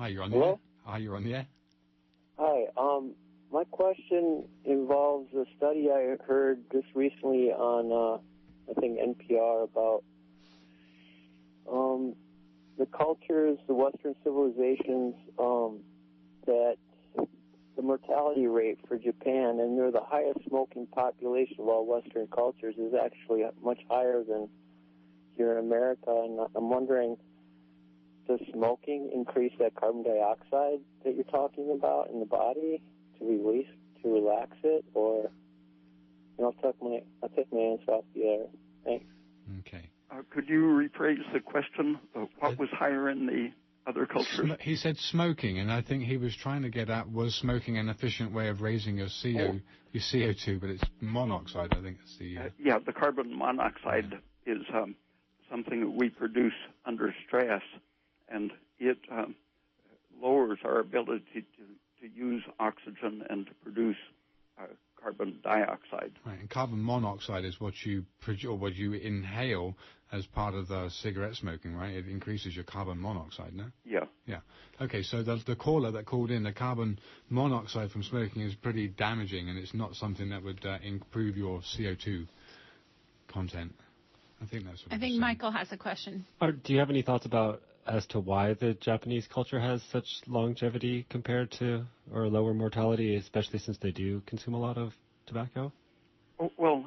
Hi, you're on the Hello? air. Hi, you're on the air. Hi. My question involves a study I heard just recently on, I think, NPR about the cultures, the Western civilizations, that the mortality rate for Japan, and they're the highest smoking population of all Western cultures, is actually much higher than here in America. And I'm wondering, does smoking increase that carbon dioxide that you're talking about in the body to relax it, or I'll take my answer off the air. Thanks. Okay. Could you rephrase the question? What was higher in the other cultures? He said smoking, and I think he was trying to get at, was smoking an efficient way of raising your CO2, but it's monoxide, I think. It's the the carbon monoxide is something that we produce under stress, and it lowers our ability to use oxygen and to produce carbon dioxide. Right, and carbon monoxide is what you inhale as part of the cigarette smoking, right? It increases your carbon monoxide, no? Yeah. Yeah. Okay, so the caller that called in, the carbon monoxide from smoking is pretty damaging, and it's not something that would improve your CO2 content. I think that's what I think Michael has a question. Do you have any thoughts as to why the Japanese culture has such longevity compared to, or lower mortality, especially since they do consume a lot of tobacco? Well,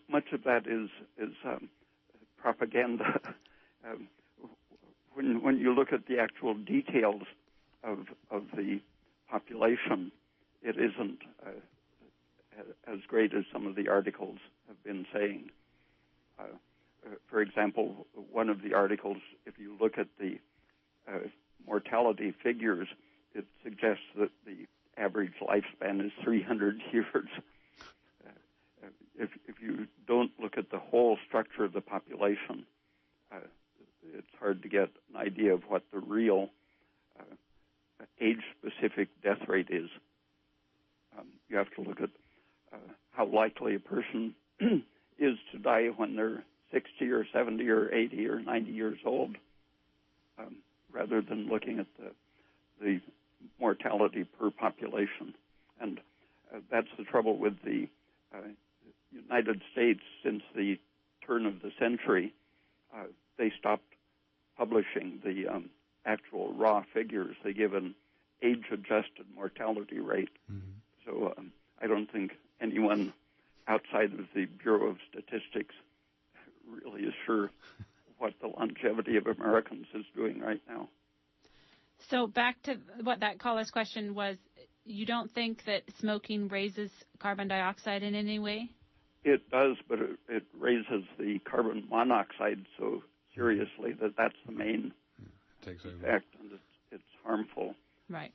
much of that is propaganda. When you look at the actual details of the population, it isn't as great as some of the articles have been saying. For example, one of the articles, if you look at the mortality figures, it suggests that the average lifespan is 300 years. If you don't look at the whole structure of the population, it's hard to get an idea of what the real age-specific death rate is. You have to look at how likely a person is to die when they're 60 or 70 or 80 or 90 years old, rather than looking at the mortality per population. And that's the trouble with the United States. Since the turn of the century, they stopped publishing the actual raw figures. They give an age-adjusted mortality rate. Mm-hmm. So I don't think anyone outside of the Bureau of Statistics really is sure what the longevity of Americans is doing right now. So back to what that caller's question was, you don't think that smoking raises carbon dioxide in any way? It does, but it raises the carbon monoxide so seriously that that's the main effect, and it's harmful. Right.